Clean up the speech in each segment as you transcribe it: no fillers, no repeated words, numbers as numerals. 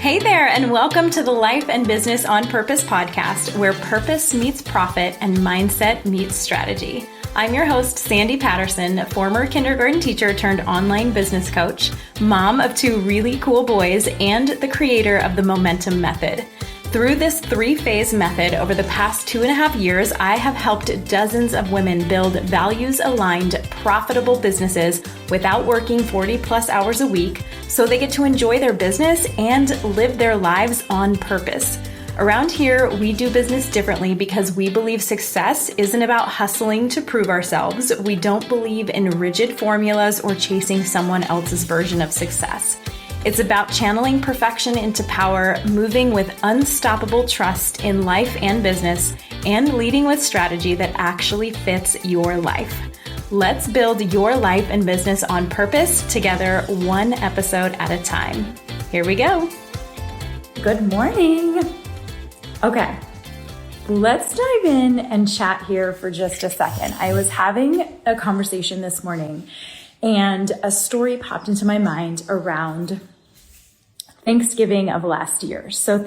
Hey there, and welcome to the Life and Business on Purpose podcast, where purpose meets profit and mindset meets strategy. I'm your host, Sandy Patterson, former kindergarten teacher turned online business coach, mom of two really cool boys, and the creator of the Momentum Method. Through this three-phase method over the past 2.5 years, I have helped dozens of women build values-aligned, profitable businesses without working 40+ hours a week, so they get to enjoy their business and live their lives on purpose. Around here, we do business differently because we believe success isn't about hustling to prove ourselves. We don't believe in rigid formulas or chasing someone else's version of success. It's about channeling perfection into power, moving with unstoppable trust in life and business, and leading with strategy that actually fits your life. Let's build your life and business on purpose together, one episode at a time. Here we go. Good morning. Okay, let's dive in and chat here for just a second. I was having a conversation this morning and a story popped into my mind around Thanksgiving of last year. So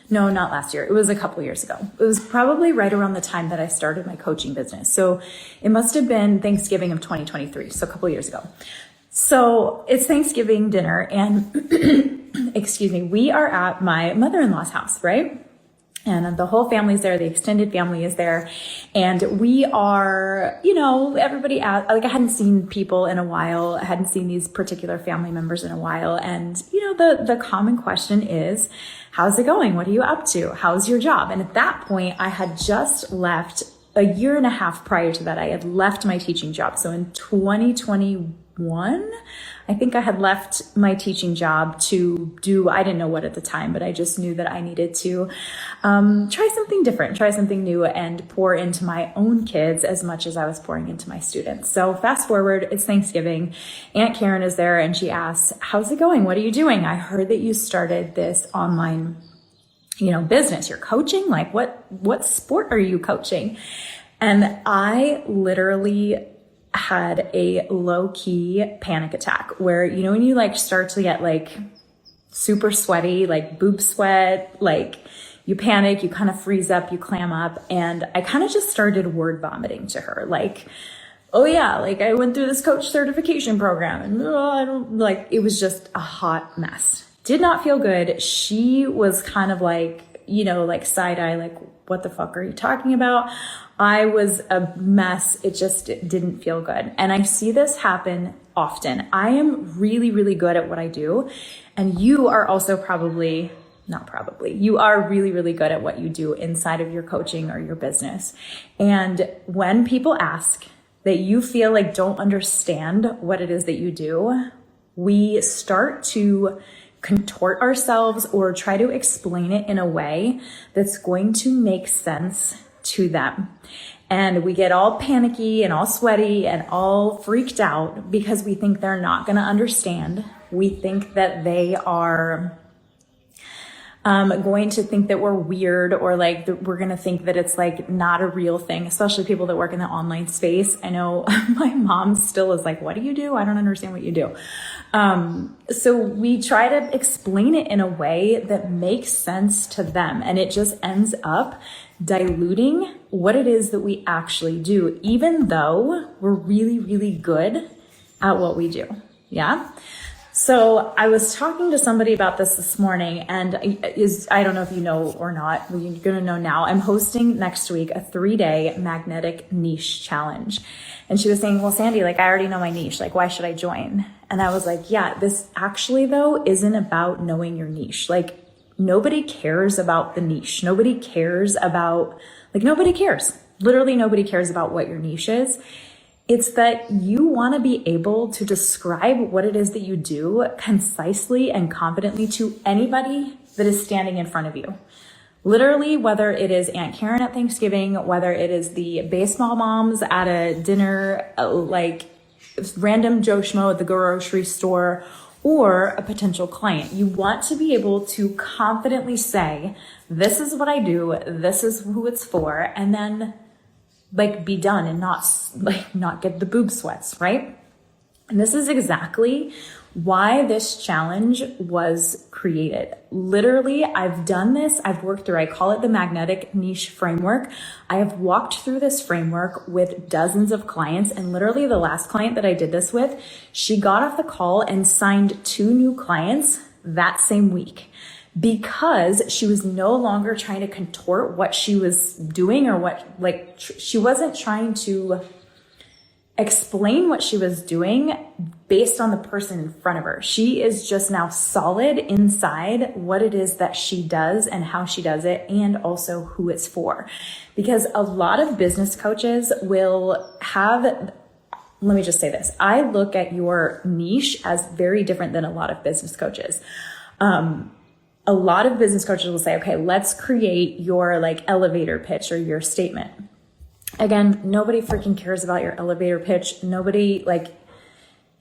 no, not last year. It was a couple years ago. It was probably right around the time that I started my coaching business. So it must have been Thanksgiving of 2023. So a couple years ago. So it's Thanksgiving dinner and excuse me, we are at my mother-in-law's house, right? And the whole family's there. The extended family is there. And we are, everybody out, I hadn't seen people in a while. I hadn't seen these particular family members in a while. And, the common question is, how's it going? What are you up to? How's your job? And at that point, I had just left a 1.5 years prior to that. I had left my teaching job. So in 2021, I think I had left my teaching job to do, I didn't know what at the time, but I just knew that I needed to try something different, try something new, and pour into my own kids as much as I was pouring into my students. So fast forward, it's Thanksgiving. Aunt Karen is there and she asks, how's it going? What are you doing? I heard that you started this online, business. You're coaching? Like what sport are you coaching? And I literally had a low-key panic attack where, when you start to get super sweaty, boob sweat, you panic, you kind of freeze up, you clam up. And I kind of just started word vomiting to her. Oh yeah, I went through this coach certification program and it was just a hot mess. Did not feel good. She was kind of side eye, what the fuck are you talking about? I was a mess. It didn't feel good. And I see this happen often. I am really, really good at what I do. And you are also you are really, really good at what you do inside of your coaching or your business. And when people ask that you feel don't understand what it is that you do, we start to contort ourselves or try to explain it in a way that's going to make sense to them. And we get all panicky and all sweaty and all freaked out because we think they're not going to understand. We think that they are going to think that we're weird, or we're going to think that it's not a real thing, especially people that work in the online space. I know my mom still is what do you do? I don't understand what you do. So we try to explain it in a way that makes sense to them. And it just ends up diluting what it is that we actually do, even though we're really, really good at what we do. Yeah. So I was talking to somebody about this morning, and I don't know if you know or not, well, you're going to know now. I'm hosting next week a 3-day magnetic niche challenge. And she was saying, well, Sandy, I already know my niche. Why should I join? And I was yeah, this actually though isn't about knowing your niche. Nobody cares about the niche. Nobody cares about, nobody cares. Literally nobody cares about what your niche is. It's that you want to be able to describe what it is that you do concisely and confidently to anybody that is standing in front of you. Literally, whether it is Aunt Karen at Thanksgiving, whether it is the baseball moms at a dinner, random Joe Schmo at the grocery store, or a potential client. You want to be able to confidently say, this is what I do, this is who it's for, and then be done and not get the boob sweats, right? And this is exactly why this challenge was created. Literally, I've done this. I've worked through, I call it the magnetic niche framework. I have walked through this framework with dozens of clients, and literally the last client that I did this with, she got off the call and signed 2 new clients that same week, because she was no longer trying to contort what she was doing, or she wasn't trying to explain what she was doing based on the person in front of her. She is just now solid inside what it is that she does and how she does it, and also who it's for. Because a lot of business coaches will have, let me just say this, I look at your niche as very different than a lot of business coaches. A lot of business coaches will say, okay, let's create your like elevator pitch or your statement. Again, nobody freaking cares about your elevator pitch. Nobody, like,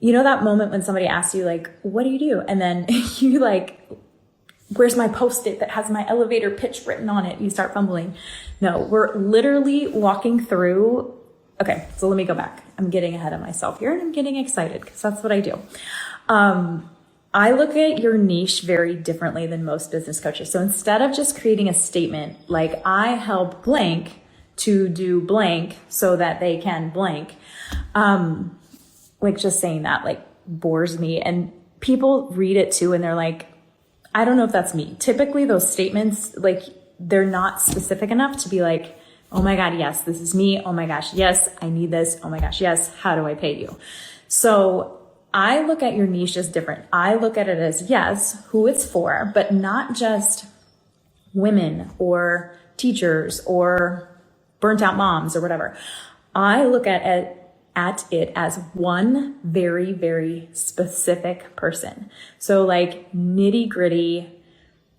you know that moment when somebody asks you, like, what do you do? And then you like, where's my Post-it that has my elevator pitch written on it? You start fumbling. No, we're literally walking through. Okay, so let me go back. I'm getting ahead of myself here, and I'm getting excited because that's what I do. I look at your niche very differently than most business coaches. So instead of just creating a statement like, I help blank to do blank so that they can blank, like just saying that like bores me, and people read it too and they're like, I don't know if that's me. Typically those statements, like, they're not specific enough to be like, oh my God, yes, this is me. Oh my gosh, yes, I need this. Oh my gosh, yes, how do I pay you? So I look at your niche as different. I look at it as, yes, who it's for, but not just women or teachers or burnt out moms or whatever. I look at it as one very, very specific person. So like nitty gritty,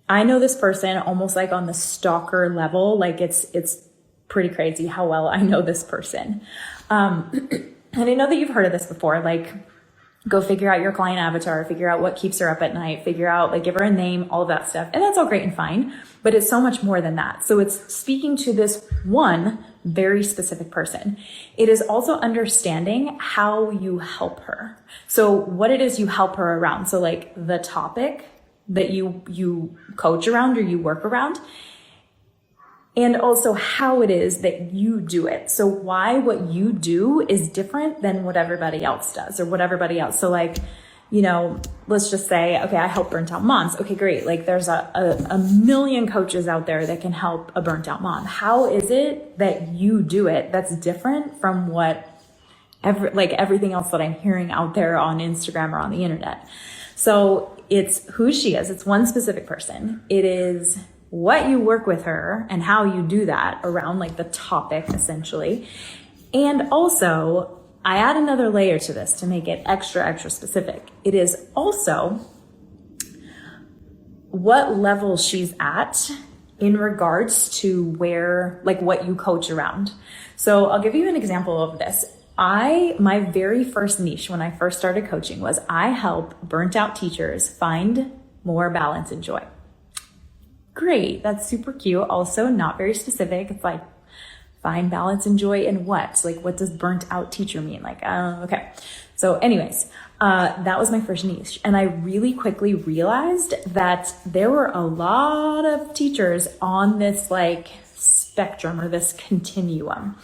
I know this person almost like on the stalker level. Like it's pretty crazy how well I know this person. And I know that you've heard of this before, like go figure out your client avatar, figure out what keeps her up at night, figure out, like, give her a name, all of that stuff. And that's all great and fine, but it's so much more than that. So it's speaking to this one very specific person. It is also understanding how you help her. So what it is you help her around. So like the topic that you coach around or you work around, and also how it is that you do it. So why what you do is different than what everybody else does or what everybody else. So like, you know, let's just say, okay, I help burnt out moms. Okay, great. Like there's a million coaches out there that can help a burnt out mom. How is it that you do it that's different from what everything else that I'm hearing out there on Instagram or on the internet? So it's who she is. It's one specific person. It is what you work with her and how you do that around like the topic essentially. And also I add another layer to this to make it extra, extra specific. It is also what level she's at in regards to where, like what you coach around. So I'll give you an example of this. My very first niche when I first started coaching was I help burnt out teachers find more balance and joy. Great. That's super cute. Also not very specific. It's like find balance and joy in what? Like what does burnt out teacher mean? Like, okay. So anyways, that was my first niche. And I really quickly realized that there were a lot of teachers on this like spectrum or this continuum.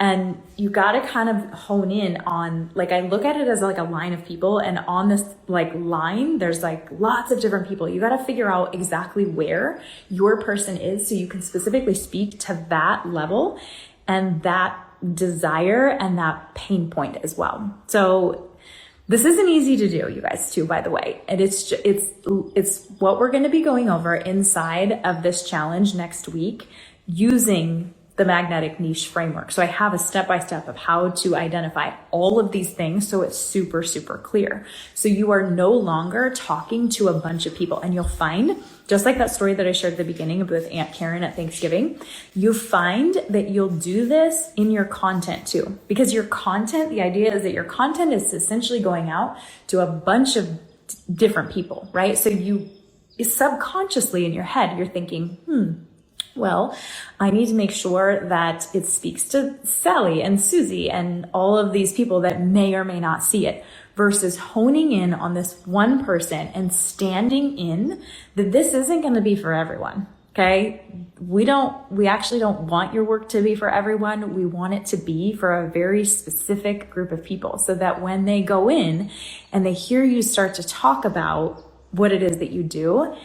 And you got to kind of hone in on, like, I look at it as like a line of people, and on this like line, there's like lots of different people. You got to figure out exactly where your person is so you can specifically speak to that level and that desire and that pain point as well. So this isn't easy to do, you guys, too, by the way. And it's what we're going to be going over inside of this challenge next week using the magnetic niche framework. So I have a step-by-step of how to identify all of these things so it's super, super clear. So you are no longer talking to a bunch of people, and you'll find, just like that story that I shared at the beginning with Aunt Karen at Thanksgiving, you find that you'll do this in your content too. Because your content, the idea is that your content is essentially going out to a bunch of different people, right? So you subconsciously in your head, you're thinking, Well, I need to make sure that it speaks to Sally and Susie and all of these people that may or may not see it, versus honing in on this one person and standing in that this isn't going to be for everyone. Okay. We actually don't want your work to be for everyone. We want it to be for a very specific group of people, so that when they go in and they hear you start to talk about what it is that you do,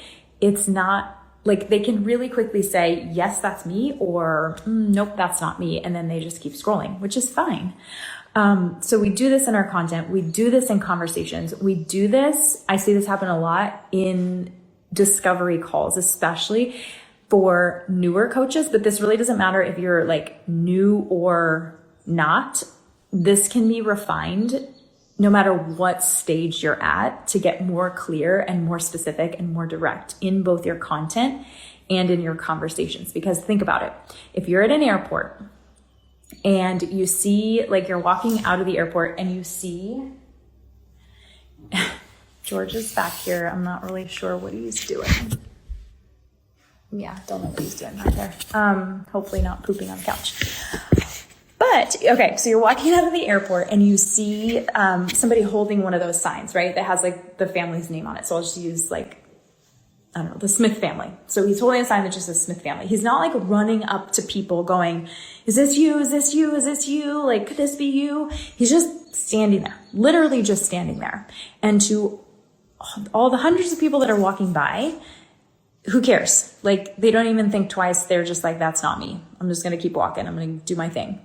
it's not like they can really quickly say, yes, that's me, or nope, that's not me. And then they just keep scrolling, which is fine. So we do this in our content. We do this in conversations. We do this. I see this happen a lot in discovery calls, especially for newer coaches, but this really doesn't matter if you're like new or not. This can be refined no matter what stage you're at to get more clear and more specific and more direct in both your content and in your conversations. Because think about it. If you're at an airport and you see, like, you're walking out of the airport and you see George is back here. I'm not really sure what he's doing. Yeah, don't know what he's doing back there. Hopefully not pooping on the couch. But, okay, so you're walking out of the airport and you see somebody holding one of those signs, right? That has like the family's name on it. So I'll just use like, I don't know, the Smith family. So he's holding a sign that just says Smith family. He's not like running up to people going, is this you? Is this you? Is this you? Like, could this be you? He's just standing there, literally just standing there. And to all the hundreds of people that are walking by, who cares? Like, they don't even think twice. They're just like, that's not me. I'm just going to keep walking. I'm going to do my thing.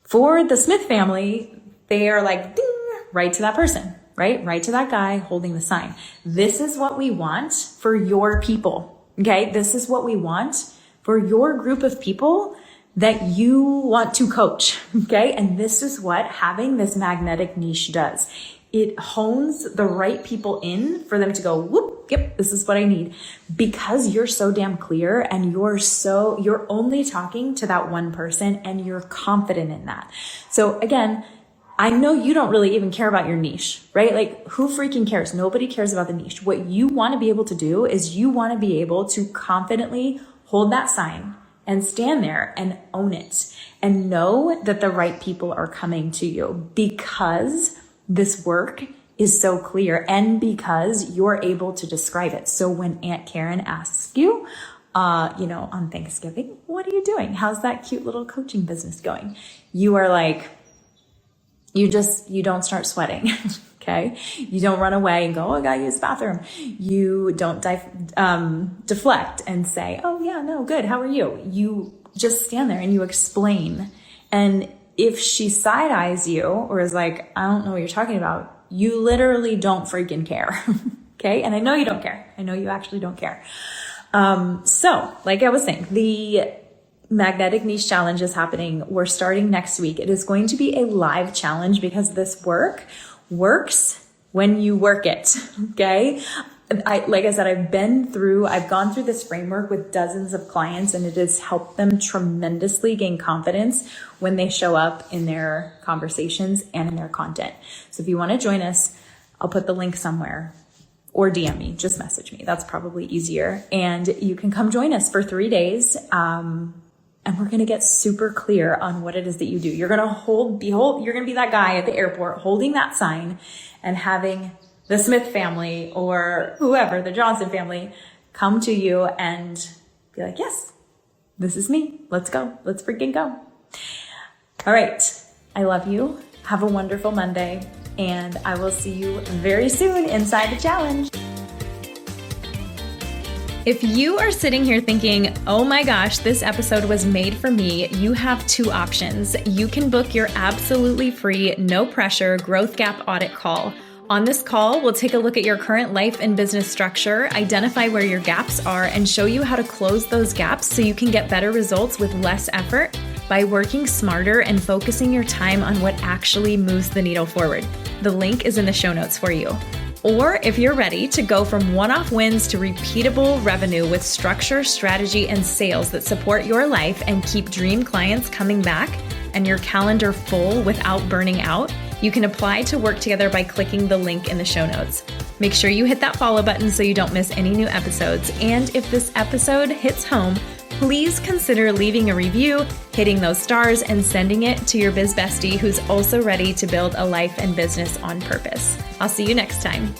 For the Smith family, they are like, ding, right to that person, right? Right to that guy holding the sign. This is what we want for your people. Okay. This is what we want for your group of people that you want to coach. Okay. And this is what having this magnetic niche does. It hones the right people in for them to go, whoop, yep, this is what I need. Because you're so damn clear and you're only talking to that one person and you're confident in that. So again, I know you don't really even care about your niche, right? Like, who freaking cares? Nobody cares about the niche. What you want to be able to do is you want to be able to confidently hold that sign and stand there and own it and know that the right people are coming to you, because this work is so clear and because you're able to describe it. So when Aunt Karen asks you, on Thanksgiving, what are you doing? How's that cute little coaching business going? You are like, you don't start sweating. Okay. You don't run away and go, oh, I gotta use the bathroom. You don't deflect and say, oh yeah, no, good. How are you? You just stand there and you explain. And if she side eyes you or is like, I don't know what you're talking about, you literally don't freaking care. Okay. And I know you don't care. I know you actually don't care. So like I was saying, the Magnetic Niche Challenge is happening. We're starting next week. It is going to be a live challenge because this work works when you work it. Okay. Like I said, I've gone through this framework with dozens of clients, and it has helped them tremendously gain confidence when they show up in their conversations and in their content. So if you want to join us, I'll put the link somewhere, or DM me, just message me. That's probably easier. And you can come join us for 3 days. And we're going to get super clear on what it is that you do. You're going to you're going to be that guy at the airport holding that sign and having the Smith family or whoever, the Johnson family, come to you and be like, yes, this is me. Let's go. Let's freaking go. All right. I love you. Have a wonderful Monday, and I will see you very soon inside the challenge. If you are sitting here thinking, oh my gosh, this episode was made for me, you have two options. You can book your absolutely free, no pressure growth gap audit call. On this call, we'll take a look at your current life and business structure, identify where your gaps are, and show you how to close those gaps so you can get better results with less effort by working smarter and focusing your time on what actually moves the needle forward. The link is in the show notes for you. Or if you're ready to go from one-off wins to repeatable revenue with structure, strategy, and sales that support your life and keep dream clients coming back and your calendar full without burning out, you can apply to work together by clicking the link in the show notes. Make sure you hit that follow button so you don't miss any new episodes. And if this episode hits home, please consider leaving a review, hitting those stars, and sending it to your biz bestie who's also ready to build a life and business on purpose. I'll see you next time.